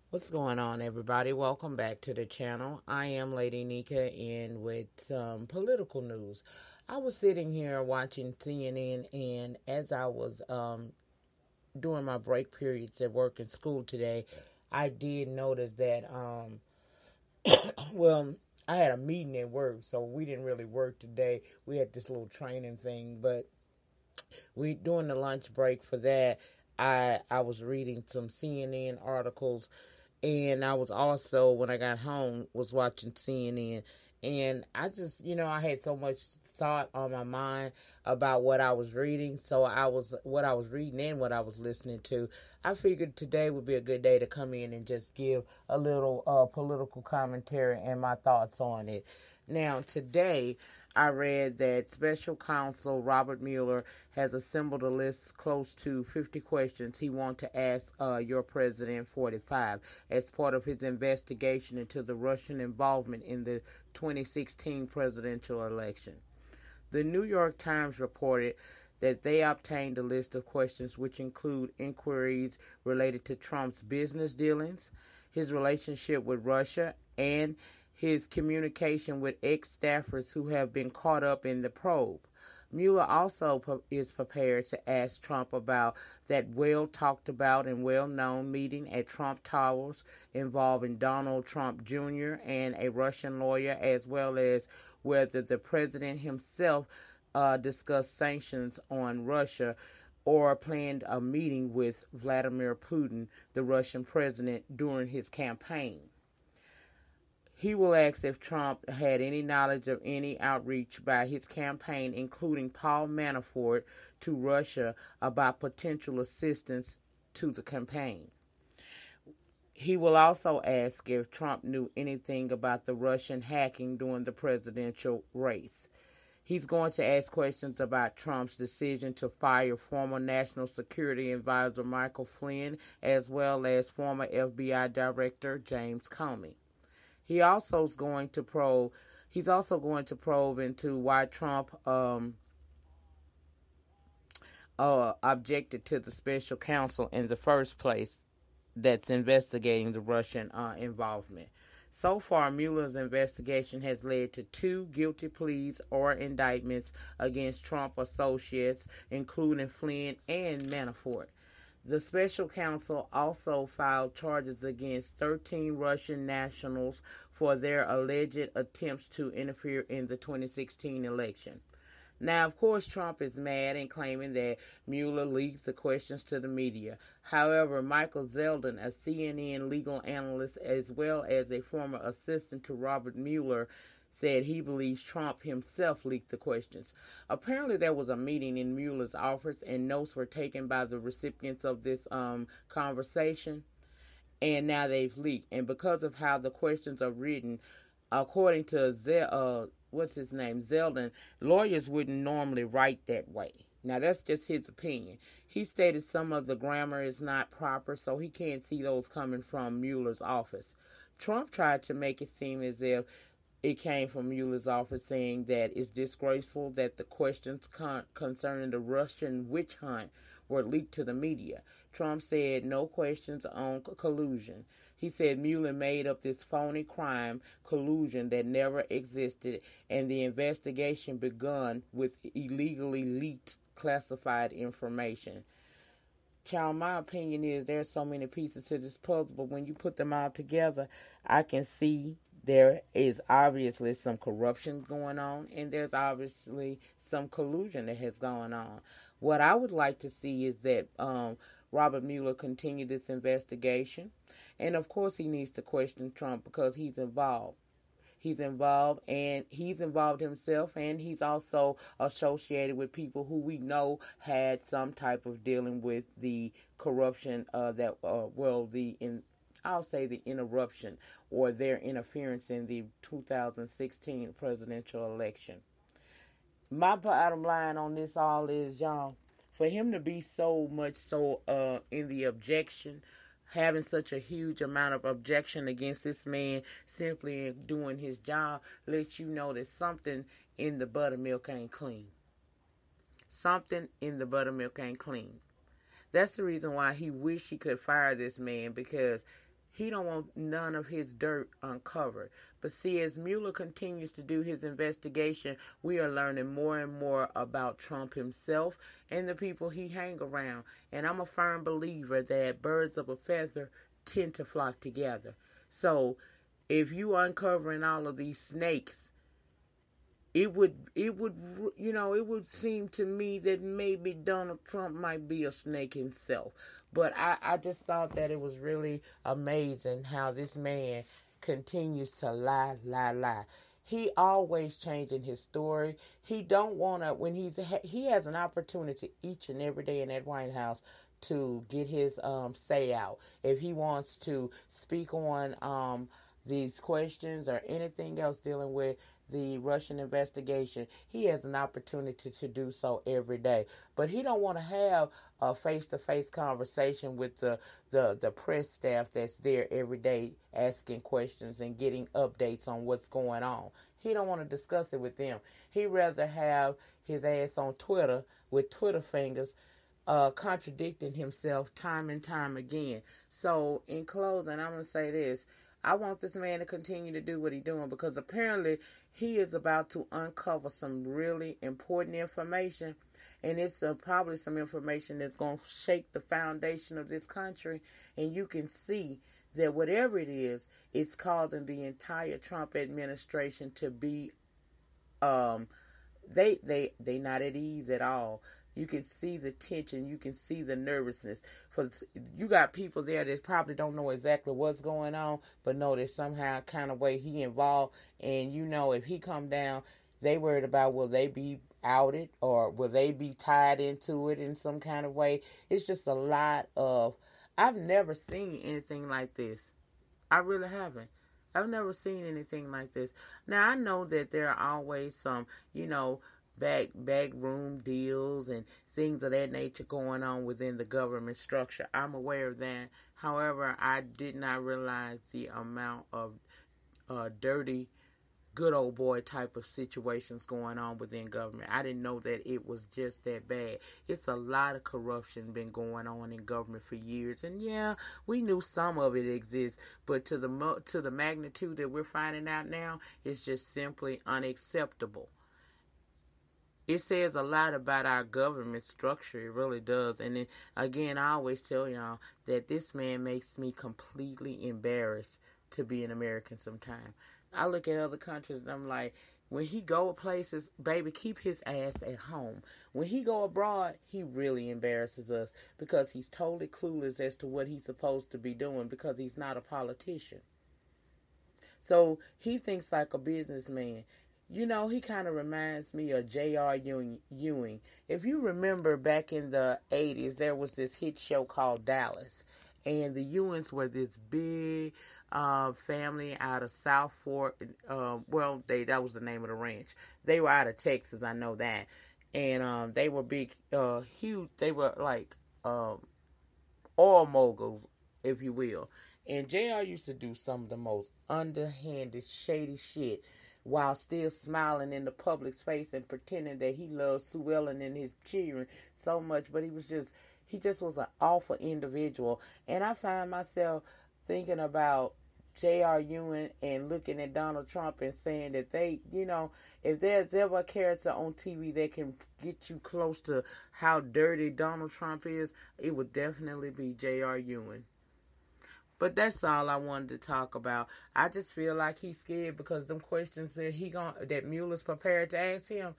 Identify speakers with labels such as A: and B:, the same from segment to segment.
A: What's going on, everybody? Welcome back to the channel. I am Lady Nika, and with some political news. I was sitting here watching CNN, and as I was doing my break periods at work and school today, I did notice that, well, I had a meeting at work, so we didn't really work today. We had this little training thing, but we during the lunch break for that, I was reading some CNN articles, and I was also, when I got home, was watching CNN. And I just, I had so much thought on my mind about what I was reading. So what I was reading and what I was listening to. I figured today would be a good day to come in and just give a little political commentary and my thoughts on it. Now, today, I read that Special Counsel Robert Mueller has assembled a list close to 50 questions he wants to ask your President 45 as part of his investigation into the Russian involvement in the 2016 presidential election. The New York Times reported that they obtained a list of questions which include inquiries related to Trump's business dealings, his relationship with Russia, and his communication with ex-staffers who have been caught up in the probe. Mueller also is prepared to ask Trump about that well-talked-about and well-known meeting at Trump Towers involving Donald Trump Jr. and a Russian lawyer, as well as whether the president himself discussed sanctions on Russia or planned a meeting with Vladimir Putin, the Russian president, during his campaign. He will ask if Trump had any knowledge of any outreach by his campaign, including Paul Manafort, to Russia about potential assistance to the campaign. He will also ask if Trump knew anything about the Russian hacking during the presidential race. He's going to ask questions about Trump's decision to fire former National Security Advisor Michael Flynn, as well as former FBI Director James Comey. He's also going to probe into why Trump objected to the special counsel in the first place that's investigating the Russian involvement. So far, Mueller's investigation has led to 2 guilty pleas or indictments against Trump associates, including Flynn and Manafort. The special counsel also filed charges against 13 Russian nationals for their alleged attempts to interfere in the 2016 election. Now, of course, Trump is mad and claiming that Mueller leaked the questions to the media. However, Michael Zeldin, a CNN legal analyst as well as a former assistant to Robert Mueller, said he believes Trump himself leaked the questions. Apparently, there was a meeting in Mueller's office, and notes were taken by the recipients of this conversation, and now they've leaked. And because of how the questions are written, according to Zeldin, lawyers wouldn't normally write that way. Now, that's just his opinion. He stated some of the grammar is not proper, so he can't see those coming from Mueller's office. Trump tried to make it seem as if it came from Mueller's office, saying that it's disgraceful that the questions concerning the Russian witch hunt were leaked to the media. Trump said no questions on collusion. He said Mueller made up this phony crime collusion that never existed, and the investigation begun with illegally leaked classified information. Child, my opinion is there's so many pieces to this puzzle, but when you put them all together, I can see there is obviously some corruption going on, and there's obviously some collusion that has gone on. What I would like to see is that Robert Mueller continue this investigation, and of course he needs to question Trump because he's involved. He's involved himself, and he's also associated with people who we know had some type of dealing with the corruption I'll say the interruption or their interference in the 2016 presidential election. My bottom line on this all is, y'all, for him to be so much so in the objection, having such a huge amount of objection against this man simply doing his job, lets you know that something in the buttermilk ain't clean. Something in the buttermilk ain't clean. That's the reason why he wished he could fire this man, because He don't want none of his dirt uncovered. But see, as Mueller continues to do his investigation, we are learning more and more about Trump himself and the people he hang around. And I'm a firm believer that birds of a feather tend to flock together. So if you uncovering all of these snakes, it would it would seem to me that maybe Donald Trump might be a snake himself. But I just thought that it was really amazing how this man continues to lie. He always changing his story. He don't want to, when he has an opportunity each and every day in that White House to get his say out. If he wants to speak on these questions or anything else dealing with the Russian investigation, he has an opportunity to do so every day. But he don't want to have a face-to-face conversation with the press staff that's there every day asking questions and getting updates on what's going on. He don't want to discuss it with them. He'd rather have his ass on Twitter with Twitter fingers contradicting himself time and time again. So in closing, I'm going to say this. I want this man to continue to do what he's doing, because apparently he is about to uncover some really important information, and it's probably some information that's going to shake the foundation of this country. And you can see that whatever it is, it's causing the entire Trump administration to be they not at ease at all. You can see the tension. You can see the nervousness. For you got people there that probably don't know exactly what's going on, but know that somehow kind of way he involved. And if he come down, they worried about will they be outed or will they be tied into it in some kind of way. It's just a lot of. I've never seen anything like this. I really haven't. I've never seen anything like this. Now I know that there are always some, back room deals and things of that nature going on within the government structure. I'm aware of that. However, I did not realize the amount of dirty, good old boy type of situations going on within government. I didn't know that it was just that bad. It's a lot of corruption been going on in government for years, and yeah, we knew some of it exists, but to the magnitude that we're finding out now, it's just simply unacceptable. It says a lot about our government structure. It really does. And then, again, I always tell y'all that this man makes me completely embarrassed to be an American sometimes. I look at other countries and I'm like, when he go places, baby, keep his ass at home. When he go abroad, he really embarrasses us because he's totally clueless as to what he's supposed to be doing because he's not a politician. So he thinks like a businessman. He kind of reminds me of J.R. Ewing. If you remember back in the 80s, there was this hit show called Dallas. And the Ewings were this big family out of South Fort. That was the name of the ranch. They were out of Texas, I know that. And they were big, huge. They were like oil moguls, if you will. And J.R. used to do some of the most underhanded, shady shit while still smiling in the public's face and pretending that he loved Sue Ellen and his children so much. But he just was an awful individual. And I find myself thinking about J.R. Ewing and looking at Donald Trump and saying that they, if there's ever a character on TV that can get you close to how dirty Donald Trump is, it would definitely be J.R. Ewing. But that's all I wanted to talk about. I just feel like he's scared because them questions that Mueller's prepared to ask him,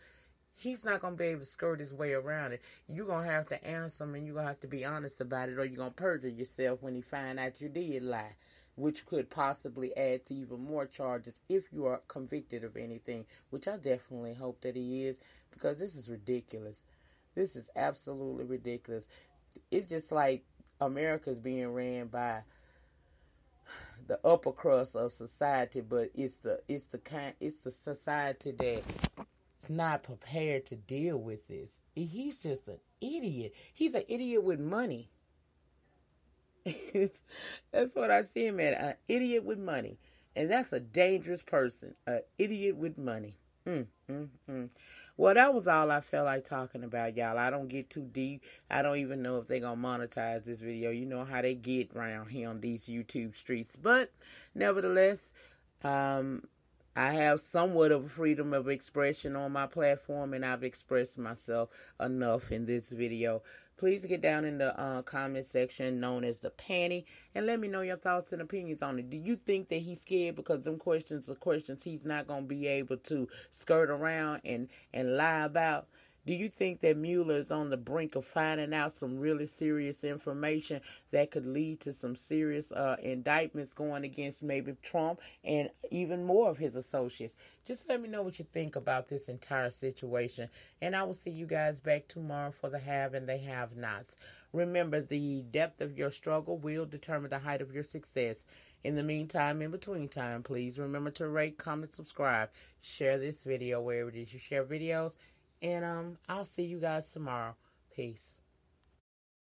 A: he's not going to be able to skirt his way around it. You're going to have to answer him and you're going to have to be honest about it, or you're going to perjure yourself when he find out you did lie, which could possibly add to even more charges if you are convicted of anything, which I definitely hope that he is, because this is ridiculous. This is absolutely ridiculous. It's just like America's being ran by the upper crust of society, but it's the society that's not prepared to deal with this. He's just an idiot. He's an idiot with money. That's what I see him at, an idiot with money. And that's a dangerous person, an idiot with money. Well, that was all I felt like talking about, y'all. I don't get too deep. I don't even know if they're going to monetize this video. You know how they get around here on these YouTube streets. But nevertheless, I have somewhat of a freedom of expression on my platform, and I've expressed myself enough in this video. Please get down in the comment section known as the panty and let me know your thoughts and opinions on it. Do you think that he's scared because them questions are questions he's not going to be able to skirt around and lie about? Do you think that Mueller is on the brink of finding out some really serious information that could lead to some serious indictments going against maybe Trump and even more of his associates? Just let me know what you think about this entire situation. And I will see you guys back tomorrow for the have and the have-nots. Remember, the depth of your struggle will determine the height of your success. In the meantime, in between time, please remember to rate, comment, subscribe, share this video wherever it is you share videos. And I'll see you guys tomorrow. Peace.